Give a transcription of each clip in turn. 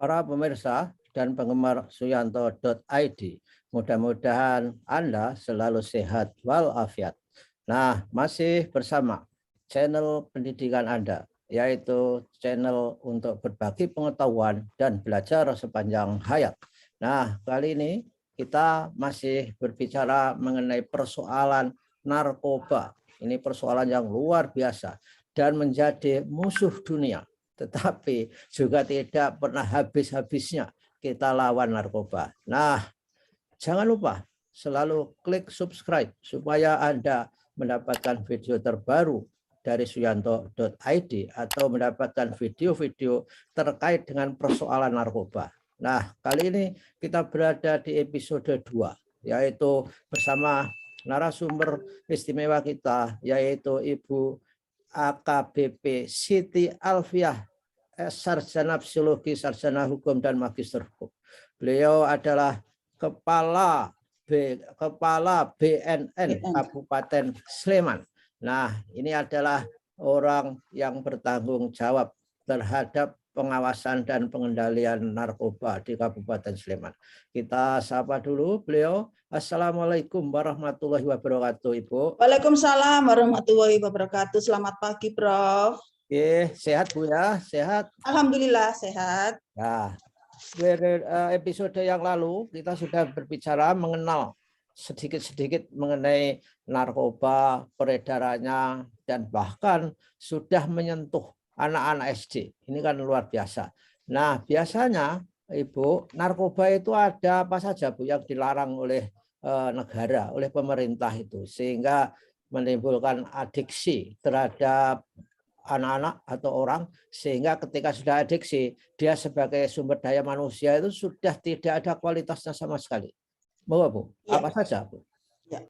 para pemirsa dan penggemar Suyanto.id. Mudah-mudahan Anda selalu sehat walafiat. Nah, masih bersama channel pendidikan Anda, yaitu channel untuk berbagi pengetahuan dan belajar sepanjang hayat. Nah, kali ini kita masih berbicara mengenai persoalan narkoba. Ini persoalan yang luar biasa dan menjadi musuh dunia. Tetapi juga tidak pernah habis-habisnya kita lawan narkoba. Nah, jangan lupa selalu klik subscribe supaya Anda mendapatkan video terbaru dari Suyanto.id atau mendapatkan video-video terkait dengan persoalan narkoba. Nah, kali ini kita berada di episode 2, yaitu bersama narasumber istimewa kita, yaitu Ibu AKBP Siti Alfiah, sarjana psikologi, sarjana hukum, dan magister hukum. Beliau adalah kepala BNN Kabupaten Sleman. Nah, ini adalah orang yang bertanggung jawab terhadap pengawasan dan pengendalian narkoba di Kabupaten Sleman. Kita sapa dulu beliau. Assalamualaikum warahmatullahi wabarakatuh, Ibu. Waalaikumsalam warahmatullahi wabarakatuh. Selamat pagi, Prof. Oke, sehat Bu ya? Sehat? Alhamdulillah sehat. Nah, episode yang lalu kita sudah berbicara mengenal sedikit-sedikit mengenai narkoba, peredarannya, dan bahkan sudah menyentuh anak-anak SD. Ini kan luar biasa. Nah, biasanya Ibu, narkoba itu ada apa saja Bu yang dilarang oleh negara, oleh pemerintah itu, sehingga menimbulkan adiksi terhadap anak-anak atau orang, sehingga ketika sudah adiksi, dia sebagai sumber daya manusia itu sudah tidak ada kualitasnya sama sekali. Mau Bu? Ya. Apa saja Bu? Ya.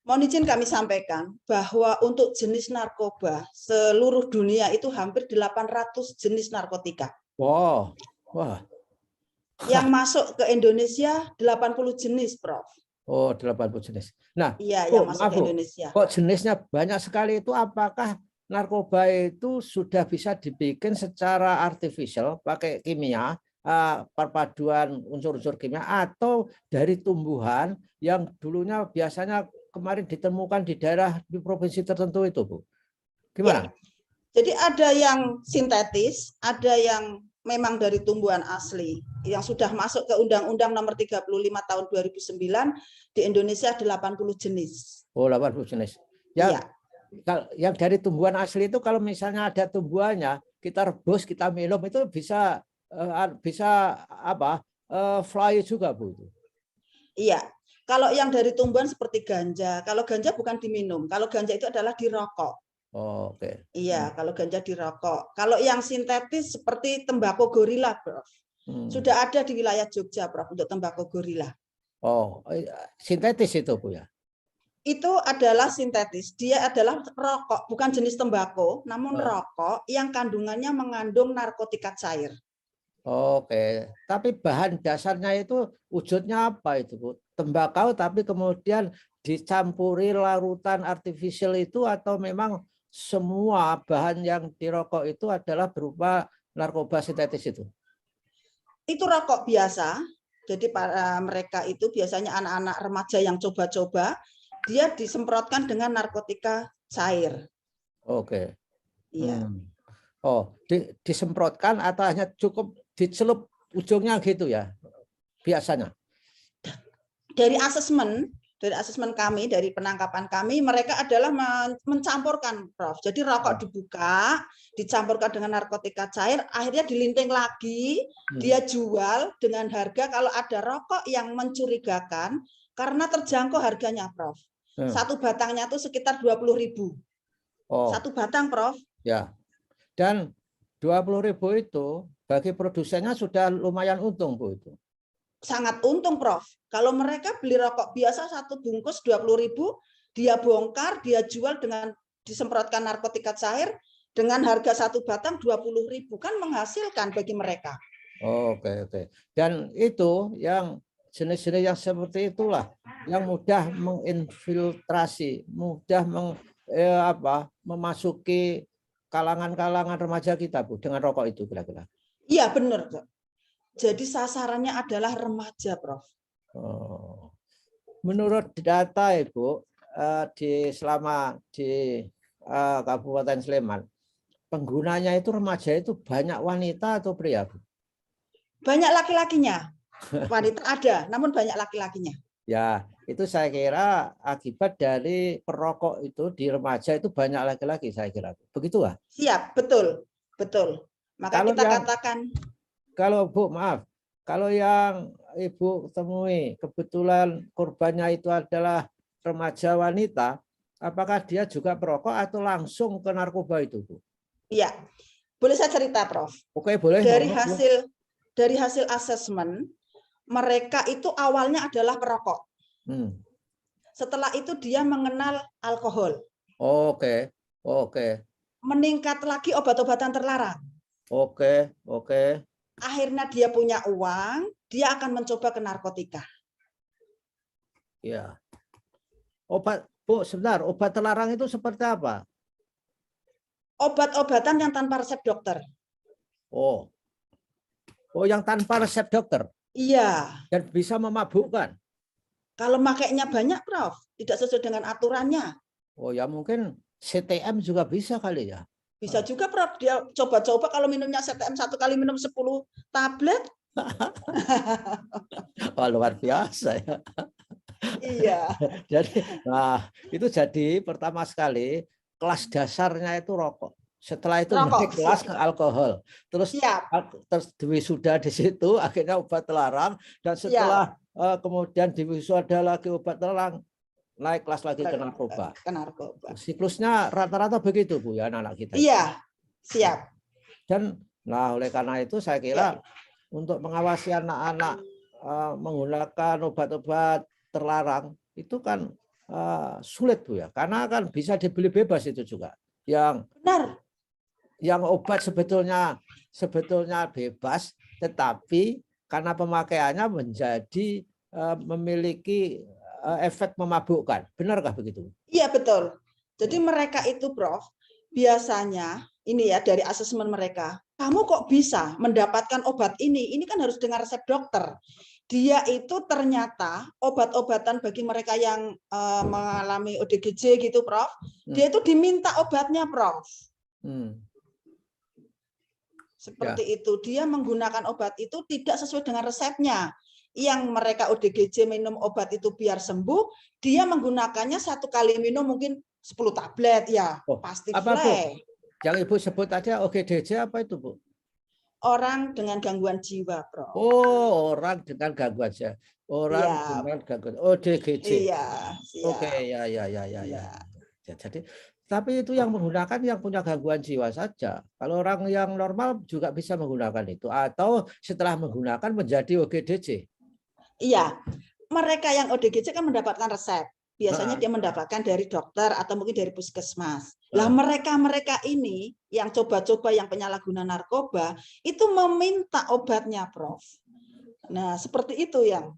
Mohon izin kami sampaikan bahwa untuk jenis narkoba seluruh dunia itu hampir 800 jenis narkotika. Wow. Wah. Yang masuk ke Indonesia 80 jenis, Prof. Oh, 80 jenis. Nah, iya, Bu, yang masuk ke Indonesia. Kok jenisnya banyak sekali itu, apakah narkoba itu sudah bisa dibikin secara artifisial, pakai kimia, perpaduan unsur-unsur kimia, atau dari tumbuhan yang dulunya biasanya kemarin ditemukan di daerah di provinsi tertentu itu, Bu? Gimana? Ya. Jadi ada yang sintetis, ada yang memang dari tumbuhan asli yang sudah masuk ke Undang-Undang Nomor 35 Tahun 2009 di Indonesia 80 jenis. Oh, 80 jenis. Yang dari tumbuhan asli itu kalau misalnya ada tumbuhannya, kita rebus, kita minum itu bisa fly juga, Bu? Iya. Kalau yang dari tumbuhan seperti ganja, kalau ganja bukan diminum, kalau ganja itu adalah dirokok. Oh, oke. Iya, kalau ganja dirokok. Kalau yang sintetis seperti tembakau gorila, Prof. Sudah ada di wilayah Jogja, Prof, untuk tembakau gorila. Oh, sintetis itu, Bu ya? Itu adalah sintetis. Dia adalah rokok, bukan jenis tembakau, namun rokok yang kandungannya mengandung narkotika cair. Oke, tapi bahan dasarnya itu wujudnya apa itu, Bu? Tembakau tapi kemudian dicampuri larutan artifisial itu, atau memang semua bahan yang dirokok itu adalah berupa narkoba sintetis itu? Itu rokok biasa. Jadi para mereka itu biasanya anak-anak remaja yang coba-coba, dia disemprotkan dengan narkotika cair. Oke. Iya. Oh, disemprotkan atau hanya cukup dicelup ujungnya gitu ya biasanya? Dari asesmen kami, dari penangkapan kami, mereka adalah mencampurkan, Prof. Jadi rokok dibuka, dicampurkan dengan narkotika cair, akhirnya dilinting lagi, dia jual dengan harga, kalau ada rokok yang mencurigakan, karena terjangkau harganya, Prof. Satu batangnya itu sekitar 20.000. Satu batang, Prof. Ya. Dan 20.000 itu bagi produsennya sudah lumayan untung, Bu, itu. Sangat untung, Prof. Kalau mereka beli rokok biasa satu bungkus 20.000, dia bongkar, dia jual dengan disemprotkan narkotika cair dengan harga satu batang 20.000, kan menghasilkan bagi mereka. Oke. Dan itu yang jenis-jenis yang seperti itulah yang mudah menginfiltrasi, mudah memasuki kalangan-kalangan remaja kita, Bu, dengan rokok itu kira-kira. Iya, benar, Pak. Jadi sasarannya adalah remaja, Prof. Oh. Menurut data Ibu selama di Kabupaten Sleman, penggunanya itu remaja itu banyak wanita atau pria, Bu? Banyak laki-lakinya. Wanita ada, namun banyak laki-lakinya. Ya, itu saya kira akibat dari perokok itu di remaja itu banyak laki-laki, saya kira. Begitu, ah? Siap, betul. Betul. Maka Kalau kita yang katakan, Kalau Bu, maaf, kalau yang Ibu temui kebetulan korbannya itu adalah remaja wanita, apakah dia juga perokok atau langsung ke narkoba itu, Bu? iya. Boleh saya cerita, Prof? Oke, boleh. Dari Ngomong, Bu. hasil asesmen, mereka itu awalnya adalah perokok. Setelah itu dia mengenal alkohol. Oke, oke. Meningkat lagi obat-obatan terlarang. Oke. Akhirnya dia punya uang, dia akan mencoba ke narkotika. Ya. Bu, sebentar, obat terlarang itu seperti apa? Obat-obatan yang tanpa resep dokter. Oh, yang tanpa resep dokter. Iya. Dan bisa memabukkan. Kalau makainya banyak, Prof, tidak sesuai dengan aturannya. Oh ya, mungkin CTM juga bisa kali ya. Bisa juga, Prof, dia coba-coba kalau minumnya CTM 1 kali minum 10 tablet. Oh, luar biasa ya. Iya. Itu jadi pertama sekali kelas dasarnya itu rokok. Setelah itu Rokok, naik kelas ke alkohol. Terus diwisuda di situ, akhirnya obat terlarang. Dan setelah kemudian diwisuda lagi obat terlarang, naik kelas lagi ke narkoba. Siklusnya rata-rata begitu, Bu, ya, anak-anak kita. Iya, siap. Dan oleh karena itu saya kira untuk mengawasi anak-anak menggunakan obat-obat terlarang itu kan sulit, Bu, ya, karena kan bisa dibeli bebas itu juga. Yang obat sebetulnya bebas, tetapi karena pemakaiannya menjadi memiliki efek memabukkan. Benarkah begitu? Iya, betul. Jadi mereka itu, Prof, biasanya ini ya dari asesmen mereka, kamu kok bisa mendapatkan obat ini? Ini kan harus dengan resep dokter. Dia itu ternyata obat-obatan bagi mereka yang mengalami ODGJ gitu, Prof. Dia itu diminta obatnya, Prof. Seperti itu. Dia menggunakan obat itu tidak sesuai dengan resepnya. Yang mereka ODGJ minum obat itu biar sembuh, dia menggunakannya 1 kali minum mungkin 10 tablet ya, pasti apa, flat. Bu? Yang Ibu sebut aja ODGJ apa itu, Bu? Orang dengan gangguan jiwa, Prof. Oh, orang dengan gangguan jiwa. Dengan gangguan ODGJ. Iya, Oke, ya. Jadi tapi itu yang menggunakan yang punya gangguan jiwa saja. Kalau orang yang normal juga bisa menggunakan itu atau setelah menggunakan menjadi ODGJ. Iya, mereka yang ODGJ kan mendapatkan resep. Biasanya dia mendapatkan dari dokter atau mungkin dari puskesmas. Lah mereka ini yang coba-coba yang penyalahguna narkoba itu meminta obatnya, Prof. Nah, seperti itu yang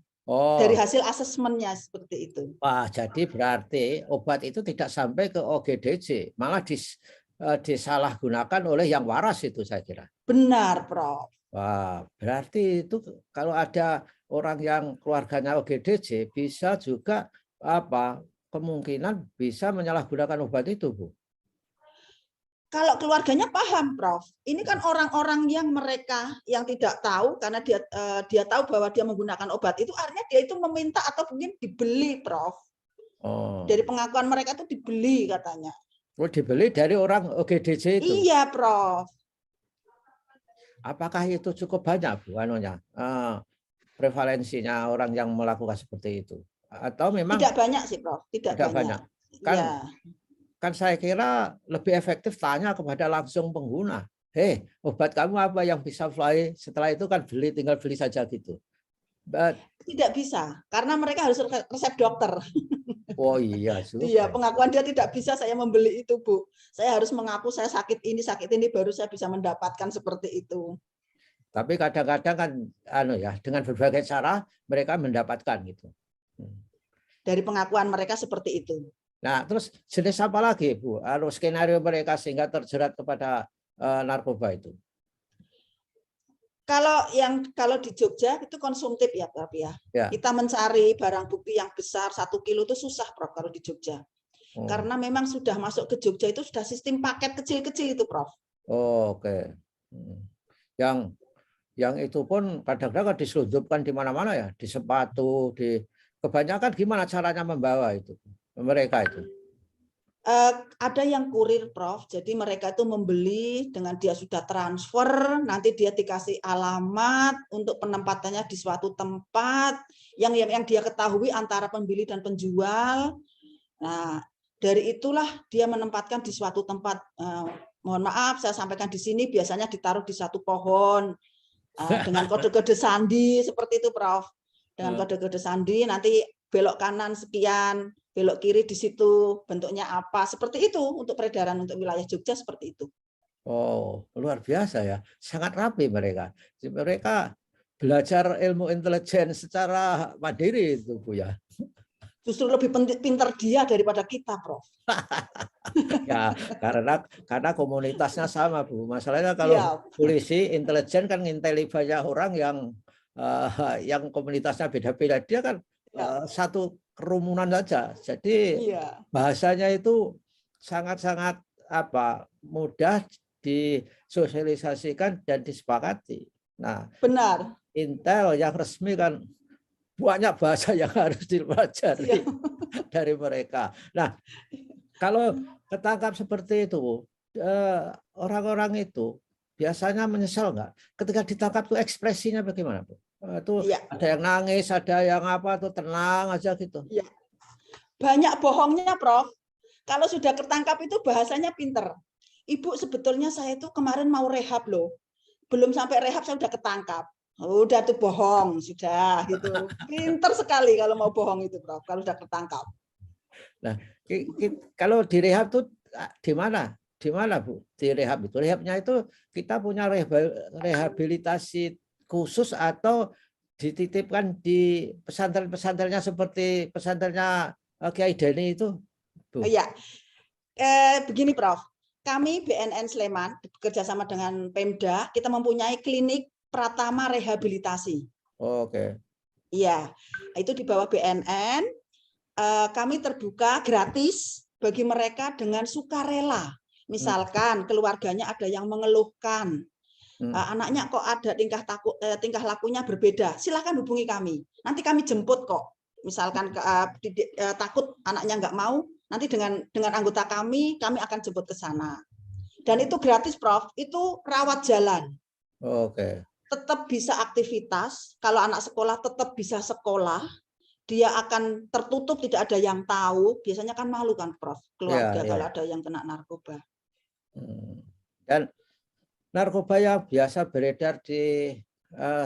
dari hasil asesmennya seperti itu. Wah, jadi berarti obat itu tidak sampai ke ODGJ, malah disalahgunakan oleh yang waras itu, saya kira. Benar, Prof. Wah, berarti itu kalau ada orang yang keluarganya ODGJ bisa juga kemungkinan bisa menyalahgunakan obat itu, Bu. Kalau keluarganya paham, Prof. Ini kan orang-orang yang mereka yang tidak tahu karena dia tahu bahwa dia menggunakan obat itu, artinya dia itu meminta atau mungkin dibeli, Prof. Dari pengakuan mereka itu dibeli katanya. Oh, dibeli dari orang ODGJ itu? Iya, Prof. Apakah itu cukup banyak, Bu, prevalensinya orang yang melakukan seperti itu? Atau memang tidak banyak sih, Prof. Tidak banyak. Kan saya kira lebih efektif tanya kepada langsung pengguna. Obat kamu apa yang bisa fly? Setelah itu kan tinggal beli saja gitu. Tidak bisa, karena mereka harus resep dokter. Oh iya. Iya, pengakuan dia tidak bisa saya membeli itu, Bu. Saya harus mengaku saya sakit ini, baru saya bisa mendapatkan seperti itu. Tapi kadang-kadang kan dengan berbagai cara mereka mendapatkan gitu. Dari pengakuan mereka seperti itu. Nah, terus jenis apa lagi, Bu? Skenario mereka sehingga terjerat kepada narkoba itu. Kalau di Jogja itu konsumtif ya, Prof ya. Ya. Kita mencari barang bukti yang besar 1 kilo itu susah, Prof, kalau di Jogja. Karena memang sudah masuk ke Jogja itu sudah sistem paket kecil-kecil itu, Prof. Oh, oke. Yang itu pun kadang-kadang diselundupkan di mana-mana ya, di sepatu, kebanyakan gimana caranya membawa itu mereka itu? Ada yang kurir, Prof. Jadi mereka itu membeli dengan dia sudah transfer, nanti dia dikasih alamat untuk penempatannya di suatu tempat yang dia ketahui antara pembeli dan penjual. Nah, dari itulah dia menempatkan di suatu tempat. Mohon maaf, saya sampaikan di sini biasanya ditaruh di satu pohon dengan kode-kode sandi seperti itu, Prof. Dengan kode-kode sandi nanti belok kanan sekian, belok kiri di situ, bentuknya apa, seperti itu untuk peredaran untuk wilayah Jogja seperti itu. Oh, luar biasa ya, sangat rapi mereka. Mereka belajar ilmu intelijen secara mandiri itu, Bu ya. Justru lebih pintar dia daripada kita, Prof. Ya, karena komunitasnya sama, Bu. Masalahnya kalau polisi intelijen kan nginteli banyak orang yang komunitasnya beda-beda. Dia kan satu kerumunan saja. Jadi bahasanya itu sangat-sangat mudah disosialisasikan dan disepakati. Nah, benar. Intel yang resmi kan banyak bahasa yang harus dipelajari dari mereka. Nah, kalau ketangkap seperti itu, orang-orang itu biasanya menyesal nggak? Ketika ditangkap tuh ekspresinya bagaimana, Bu? Itu ada yang nangis, ada yang apa tuh tenang aja gitu. Ya. Banyak bohongnya, Prof. Kalau sudah ketangkap itu bahasanya pinter. Ibu, sebetulnya saya itu kemarin mau rehab loh. Belum sampai rehab saya udah ketangkap. Udah tuh bohong, sudah gitu. Pinter sekali kalau mau bohong itu, Prof. Kalau sudah ketangkap. Nah, kalau di rehab tuh di mana? Di mana, Bu? Di rehab itu. Rehabnya itu kita punya rehabilitasi khusus atau dititipkan di pesantren-pesantrennya seperti pesantrennya Kiai Deni itu, Bu? Iya. Begini, Prof. Kami BNN Sleman bekerja sama dengan Pemda, kita mempunyai klinik Pratama Rehabilitasi. Oke. Iya, itu di bawah BNN. Kami terbuka gratis bagi mereka dengan sukarela. Misalkan keluarganya ada yang mengeluhkan, anaknya kok ada tingkah lakunya berbeda, silakan hubungi kami. Nanti kami jemput kok. Misalkan takut anaknya nggak mau, nanti dengan anggota kami akan jemput ke sana. Dan itu gratis, Prof. Itu rawat jalan. Oke. Tetap bisa aktivitas. Kalau anak sekolah tetap bisa sekolah. Dia akan tertutup, tidak ada yang tahu. Biasanya kan malu kan, Prof. Keluarga kalau ada yang kena narkoba. Dan narkoba yang biasa beredar di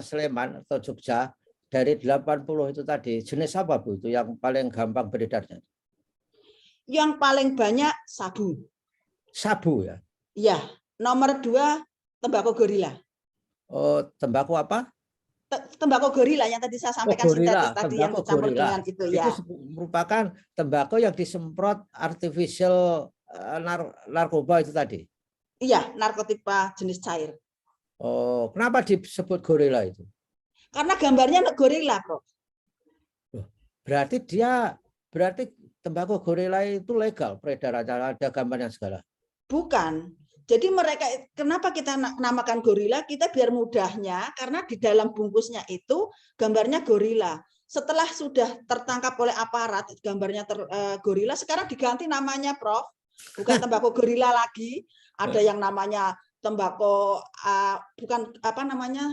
Sleman atau Jogja dari 80 itu tadi, jenis apa, Bu? Itu yang paling gampang beredarnya? Yang paling banyak sabu. Sabu ya? Iya. Nomor 2 tembakau gorila. Oh, tembakau apa? Tembakau gorila yang tadi saya sampaikan sintetis tadi yang dicampur dengan itu ya. Itu merupakan tembakau yang disemprot artificial narkoba itu tadi. Iya, narkotika jenis cair. Oh, kenapa disebut gorila itu? Karena gambarnya gorila, Prof. Berarti tembakau gorila itu legal peredarannya, ada gambarnya segala. Bukan. Jadi mereka, kenapa kita namakan gorila? Kita biar mudahnya, karena di dalam bungkusnya itu gambarnya gorila. Setelah sudah tertangkap oleh aparat, gambarnya gorila, sekarang diganti namanya, Prof. Bukan tembakau gorila lagi. Ada yang namanya tembakau, bukan apa namanya,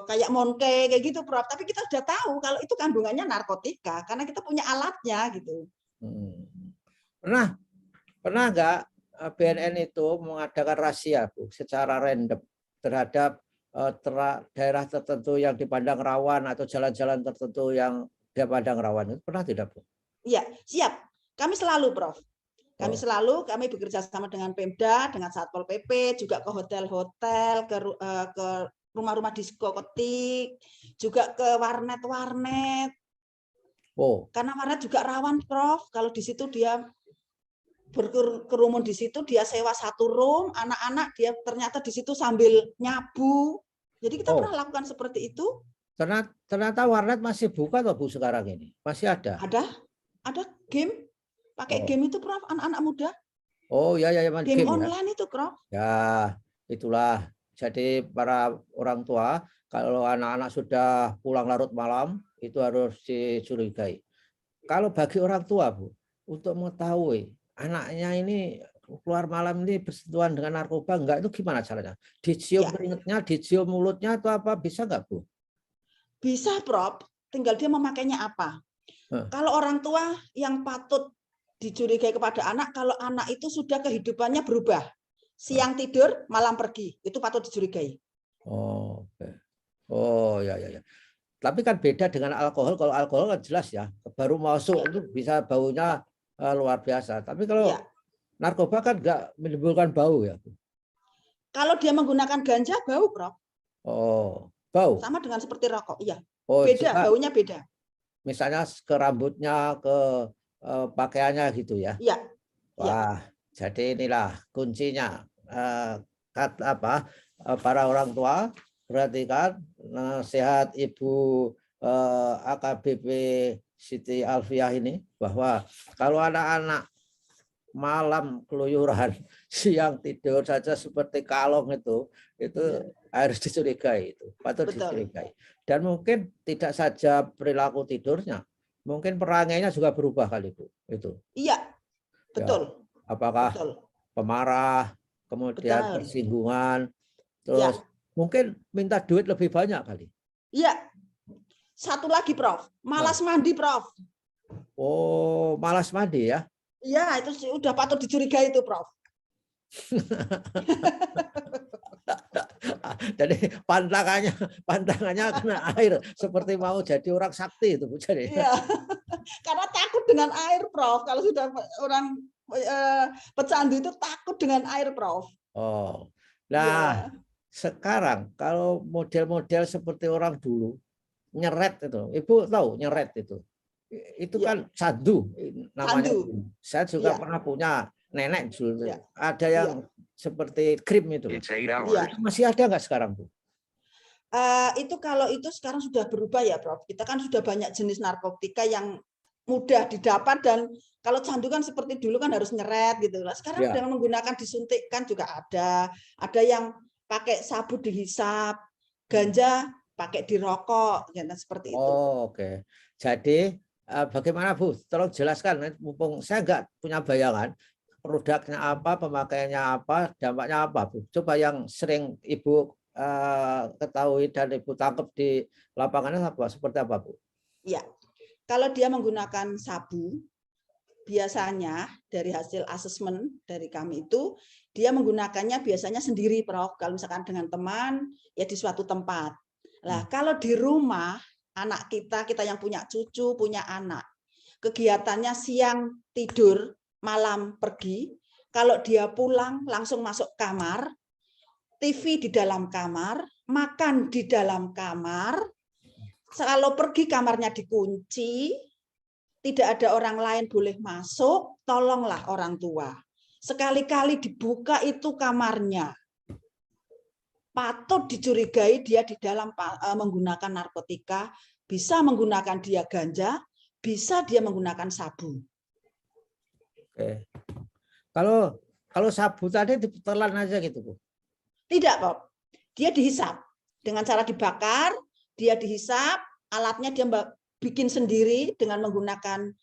kayak monke kayak gitu, Prof. Tapi kita sudah tahu kalau itu kandungannya narkotika, karena kita punya alatnya gitu. Pernah nggak BNN itu mengadakan razia, Bu, secara random terhadap daerah tertentu yang dipandang rawan atau jalan-jalan tertentu yang dipandang rawan? Itu pernah tidak, Bu? Iya, siap. Kami selalu, Prof. Kami bekerja sama dengan Pemda, dengan Satpol PP, juga ke hotel-hotel, ke rumah-rumah diskotik, juga ke warnet-warnet. Oh, Karena warnet juga rawan, Prof. Kalau di situ dia berkerumun di situ, dia sewa satu room, anak-anak dia ternyata di situ sambil nyabu. Jadi kita oh, pernah lakukan seperti itu. ternyata warnet masih buka toh Bu sekarang ini? Masih ada? Ada game, pakai Oh, game itu, Prof, anak-anak muda. oh ya ya, ya main Game game ya. online itu, Prof. Ya, itulah. Jadi para orang tua kalau anak-anak sudah pulang larut malam itu harus dicurigai. Kalau bagi orang tua, Bu, untuk mengetahui anaknya ini keluar malam ini bersentuhan dengan narkoba enggak, itu gimana caranya? Dicium Ya, keringetnya, dicium mulutnya atau apa, bisa enggak, Bu? bisa, Prof. Tinggal dia memakainya apa. Hah, Kalau orang tua yang patut dicurigai kepada anak, kalau anak itu sudah kehidupannya berubah. hah. Siang tidur, malam pergi. Itu patut dicurigai. Oh, oke. Oh, ya ya ya. Tapi kan beda dengan alkohol. Kalau alkohol kan jelas ya, baru masuk Ya, itu bisa baunya luar biasa. Tapi kalau ya. narkoba kan enggak menimbulkan bau ya, Bu? Kalau dia menggunakan ganja, bau, Prof. Oh, bau. Sama dengan seperti rokok. Iya. Oh, Beda, juga baunya beda. misalnya ke rambutnya, ke pakaiannya gitu ya. Iya, iya. Wah, jadi inilah kuncinya. Para orang tua perhatikan nasihat Ibu AKBP Siti Alfiah ini, bahwa kalau anak-anak malam keluyuran, siang tidur saja seperti kalong itu Ya, harus dicurigai, itu patut betul. dicurigai. Dan mungkin tidak saja perilaku tidurnya, mungkin perangainya juga berubah kali, Bu. Itu Iya, ya, betul. apakah Betul. pemarah, kemudian Betul. tersinggungan, terus Ya, mungkin minta duit lebih banyak kali. iya. Satu lagi, Prof. Nah, Malas mandi, Prof. oh, malas mandi ya. Iya, itu udah patut dicurigai itu, Prof. Jadi pantangannya kena air seperti mau jadi orang sakti itu, Bu. Jadi Iya, karena takut dengan air, Prof. Kalau sudah orang pecandu itu takut dengan air, Prof. oh. Nah, Iya, sekarang kalau model-model seperti orang dulu nyeret itu, Ibu tahu nyeret itu. Itu iya. kan candu namanya. Candu. Saya juga Iya, pernah punya nenek iya, dulu. Ada iya, yang seperti krim itu. iya. Itu masih ada nggak sekarang, Bu? Itu kalau itu sekarang sudah berubah ya, Prof. Kita kan sudah banyak jenis narkotika yang mudah didapat, dan kalau candu kan seperti dulu kan harus nyeret gitu. Nah, sekarang Ya. dengan menggunakan disuntikkan juga ada. Ada yang pakai sabu dihisap, ganja pakai dirokok, ya, seperti itu. Oh, oke. Jadi bagaimana, Bu? Tolong jelaskan, mumpung saya nggak punya bayangan produknya apa, pemakaiannya apa, dampaknya apa, Bu. Coba yang sering Ibu ketahui dan Ibu tangkap di lapangannya apa, seperti apa, Bu? Ya, kalau dia menggunakan sabu, biasanya dari hasil asesmen dari kami itu, dia menggunakannya biasanya sendiri, Prof. Kalau misalkan dengan teman, ya di suatu tempat. Nah, kalau di rumah, anak kita yang punya cucu, punya anak, kegiatannya siang tidur, malam pergi, kalau dia pulang langsung masuk kamar, TV di dalam kamar, makan di dalam kamar, kalau pergi kamarnya dikunci, tidak ada orang lain boleh masuk, tolonglah orang tua. Sekali-kali dibuka itu kamarnya, patut dicurigai dia di dalam menggunakan narkotika, bisa menggunakan dia ganja, bisa dia menggunakan sabu. Oke. Kalau sabu tadi ditelan aja gitu, Bu? Tidak, Bob. Dia dihisap dengan cara dibakar, dia dihisap, alatnya dia bikin sendiri dengan menggunakan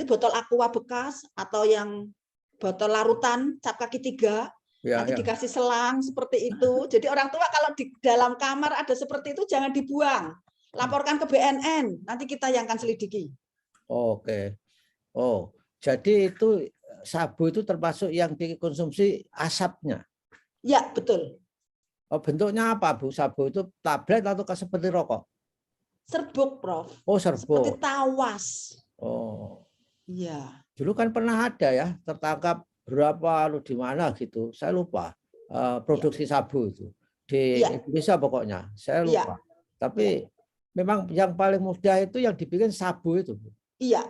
botol aqua bekas atau yang botol larutan cap kaki 3, Ya, nanti ya. dikasih selang seperti itu. Jadi orang tua kalau di dalam kamar ada seperti itu jangan dibuang, laporkan ke BNN, nanti kita yang akan selidiki. Oke. Oh, jadi itu sabu itu termasuk yang dikonsumsi asapnya. Ya, betul. Oh, bentuknya apa, Bu? Sabu itu tablet atau seperti rokok? Serbuk, Prof. Oh, Seperti serbuk. tawas. Oh, Iya. dulu kan pernah ada ya, tertangkap berapa di mana gitu. Saya lupa Ya. produksi sabu itu. di Iya. Indonesia pokoknya. Saya Iya. lupa. Tapi memang yang paling mudah itu yang dibikin sabu itu, Bu. Iya.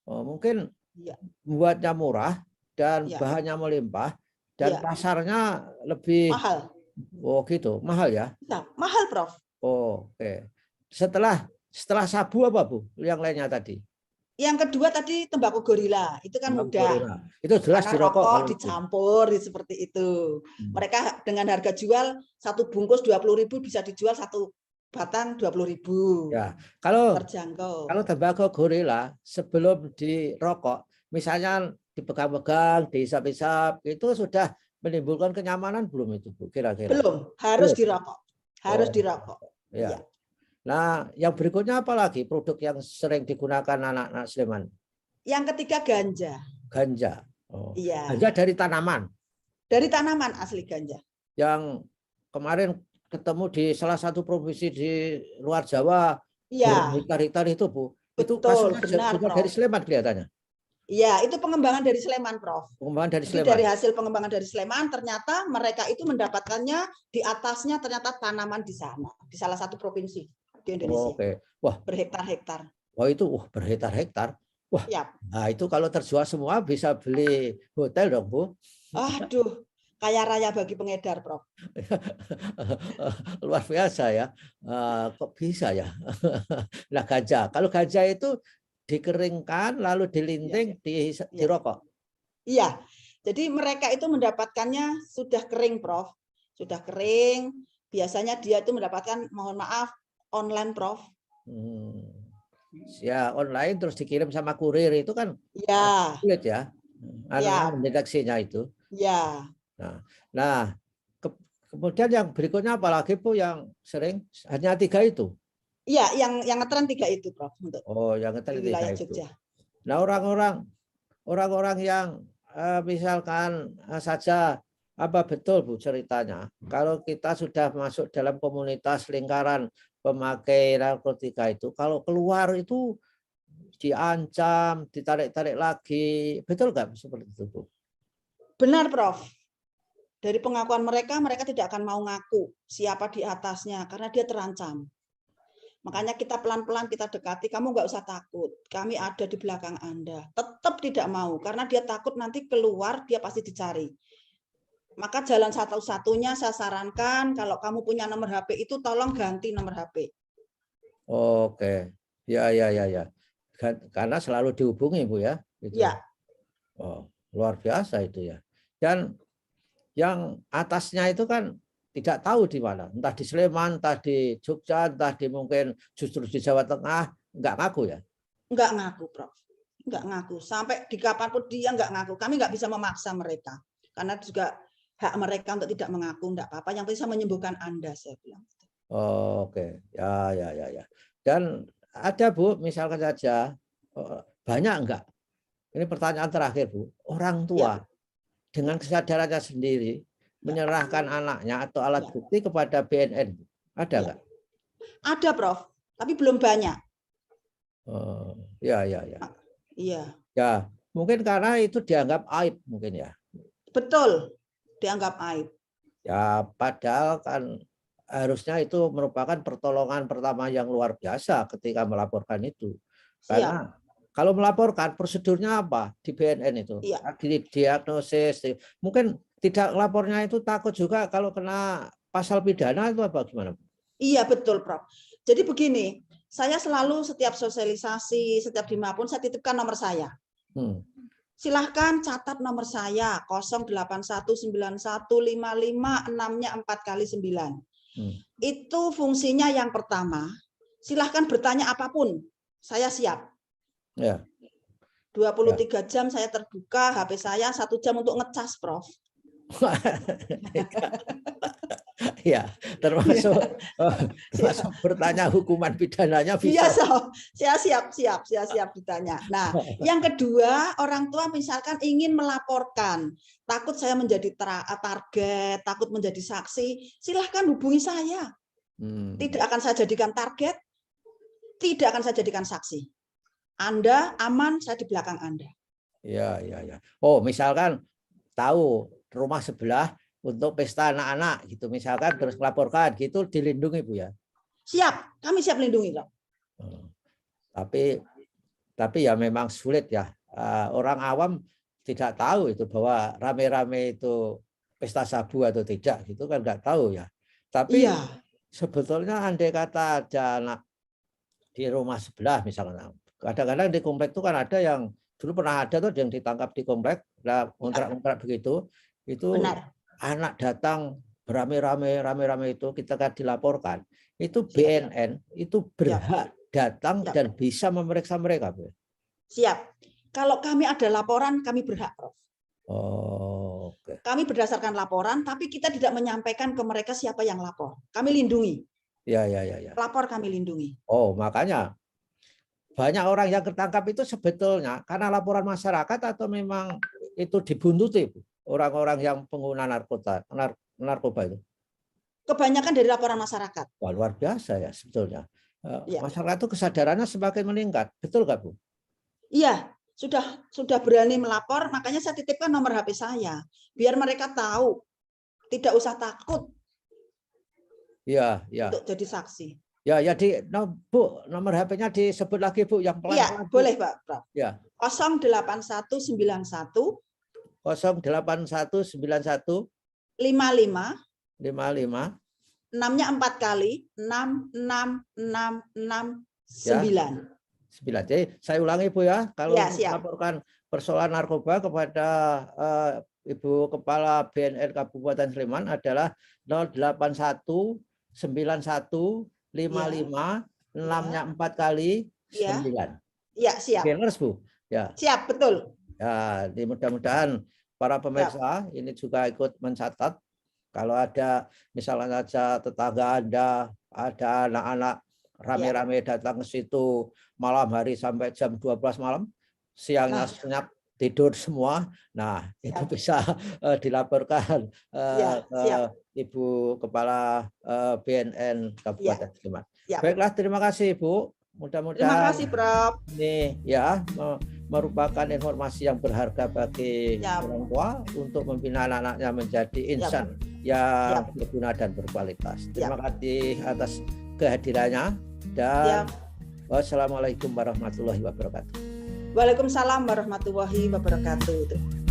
Mungkin Iya. buatnya murah dan Iya. bahannya melimpah dan Iya. pasarnya lebih Mahal. gitu, mahal ya. Nah, mahal, Prof. Oke. Setelah sabu apa, Bu? Yang lainnya tadi? Yang kedua tadi tembakau gorila, itu kan Tembakau mudah. gorila. Itu jelas Karena dirokok rokok kalau itu. dicampur seperti itu. Mereka dengan harga jual satu bungkus 20.000 bisa dijual satu batang 20.000. Ya, kalau Terjangkau. tembakau gorila sebelum dirokok, misalnya dipegang-pegang, dihisap-hisap, itu sudah menimbulkan kenyamanan belum itu, Bu? Kira-kira? Belum, harus Belum. dirokok. Harus Oh, dirokok. ya. Iya. Nah, yang berikutnya apa lagi produk yang sering digunakan anak-anak Sleman? Yang ketiga ganja. Ganja. Oh. Iya. Ganja dari tanaman. Dari tanaman asli ganja. Yang kemarin ketemu di salah satu provinsi di luar Jawa, Iya. berhektar-hektar itu, Bu. Itu Betul, kasusnya benar, juga Prof. dari Sleman kelihatannya. Iya, itu pengembangan dari Sleman, Prof. Pengembangan dari Jadi Sleman. dari hasil pengembangan dari Sleman, ternyata mereka itu mendapatkannya di atasnya ternyata tanaman di sana, di salah satu provinsi di Indonesia. Oke. Wah, berhektar-hektar. Wah itu berhektar-hektar. Wah, Yap. nah itu kalau terjual semua bisa beli hotel dong, Bu. Aduh, kaya raya bagi pengedar, Prof. Luar biasa ya. Kok bisa ya? Nah, ganja. Kalau ganja itu dikeringkan lalu dilinting, dirokok. Iya. Jadi mereka itu mendapatkannya sudah kering, Prof. Sudah kering. Biasanya dia itu mendapatkan, mohon maaf, online, Prof. Ya, online terus dikirim sama kurir itu kan ya sulit ya. Mendeteksinya itu. Ya. Nah, kemudian yang berikutnya apalagi, Bu, yang sering hanya 3 itu? Iya, yang ngetren 3 itu, Prof. Untuk yang ngetren 3 itu. Jogja. Nah, orang-orang yang misalkan saja apa betul, Bu, ceritanya kalau kita sudah masuk dalam komunitas lingkaran pemakai narkotika itu, kalau keluar itu diancam, ditarik-tarik lagi, betul nggak seperti itu, Bu? Benar, Prof. Dari pengakuan mereka tidak akan mau ngaku siapa di atasnya karena dia terancam. Makanya kita pelan-pelan kita dekati, kamu nggak usah takut, kami ada di belakang Anda. Tetap tidak mau, karena dia takut nanti keluar, dia pasti dicari. Maka jalan satu-satunya saya sarankan, kalau kamu punya nomor HP itu tolong ganti nomor HP. Oke, ya. Karena selalu dihubungi, Bu, ya. Gitu. Ya. Oh, luar biasa itu ya. Dan yang atasnya itu kan tidak tahu di mana, entah di Sleman, entah di Jogja, entah di mungkin justru di Jawa Tengah, nggak ngaku ya? Nggak ngaku, Prof. Nggak ngaku. Sampai di kapanpun dia nggak ngaku. Kami nggak bisa memaksa mereka. Karena juga hak mereka untuk tidak mengaku, nggak apa-apa. Yang bisa menyembuhkan Anda, saya bilang. Oke, ya. Dan ada, Bu, misalkan saja, banyak enggak? Ini pertanyaan terakhir, Bu. Orang tua dengan kesadarannya sendiri menyerahkan anaknya atau alat bukti kepada BNN. Ada enggak? Ada, Prof. Tapi belum banyak. Ya. Iya. Ya, mungkin karena itu dianggap aib mungkin ya. Betul, dianggap aib. Ya, padahal kan harusnya itu merupakan pertolongan pertama yang luar biasa ketika melaporkan itu. Karena kalau melaporkan prosedurnya apa di BNN itu? Diagnosis, mungkin tidak lapornya itu takut juga kalau kena pasal pidana itu apa gimana? Iya, betul, Prof. Jadi begini, saya selalu setiap sosialisasi, setiap dimanapun saya titipkan nomor saya. Silahkan catat nomor saya 08191556-nya 4x9. Itu fungsinya yang pertama. Silahkan bertanya apapun, saya siap. 23 jam saya terbuka, HP saya 1 jam untuk ngecas, Prof. Ya, termasuk bertanya hukuman pidananya bisa. Saya siap ditanya. Nah, yang kedua, orang tua misalkan ingin melaporkan, takut saya menjadi target, takut menjadi saksi, silahkan hubungi saya. Tidak akan saya jadikan target, tidak akan saya jadikan saksi. Anda aman, saya di belakang Anda. Ya. Oh, misalkan tahu rumah sebelah untuk pesta anak-anak gitu misalkan terus melaporkan gitu dilindungi Bu ya. Siap, kami siap lindungi, Prof. Tapi ya memang sulit ya. Orang awam tidak tahu itu bahwa rame-rame itu pesta sabu atau tidak gitu kan nggak tahu ya. Tapi Iya. sebetulnya andai kata ada anak di rumah sebelah misalnya, kadang-kadang di komplek itu kan ada yang dulu pernah ada tuh yang ditangkap di komplek, kontrak-kontrak begitu, itu Benar. anak datang rame-rame itu kita kan dilaporkan, itu Siap. BNN itu berhak datang Siap. dan bisa memeriksa mereka, Bu. Siap. Kalau kami ada laporan, kami berhak, Prof. Oh, oke. Kami berdasarkan laporan, tapi kita tidak menyampaikan ke mereka siapa yang lapor. Kami lindungi. Ya. Lapor kami lindungi. Oh, makanya banyak orang yang ketangkap itu sebetulnya karena laporan masyarakat atau memang itu dibuntuti orang-orang yang pengguna narkoba itu? Kebanyakan dari laporan masyarakat. Wah, luar biasa ya sebetulnya. Ya. Masyarakat itu kesadarannya semakin meningkat. Betul nggak, Bu? Iya, sudah berani melapor, makanya saya titipkan nomor HP saya. Biar mereka tahu, tidak usah takut Iya. untuk jadi saksi. Ya, Bu, nomor HP-nya disebut lagi, Bu, yang pelan-pelan. Iya, boleh, Pak. Ya. 08191 08191 55 55 6-nya 4 kali 66669. 9. Jadi saya ulangi, Bu ya, kalau Ya, siap. melaporkan persoalan narkoba kepada Ibu Kepala BNN Kabupaten Sleman adalah 081 91 55 6-nya 4 kali 9. Ya, siap. Benar, Bu? Ya. Siap, betul. Ya, mudah-mudahan para pemirsa ini juga ikut mencatat. Kalau ada misalnya saja tetangga Anda, ada anak-anak rame-rame datang ke situ malam hari sampai jam 12 malam, siangnya senyap tidur semua. Nah, itu bisa dilaporkan ke Ibu Kepala BNN Kabupaten Sleman. Baiklah, terima kasih, Bu. Mudah-mudahan terima kasih, Prof. Ini ya merupakan informasi yang berharga bagi orang tua untuk membina anak-anaknya menjadi insan yang berguna dan berkualitas. Terima kasih atas kehadirannya dan wassalamualaikum warahmatullahi wabarakatuh. Waalaikumsalam warahmatullahi wabarakatuh.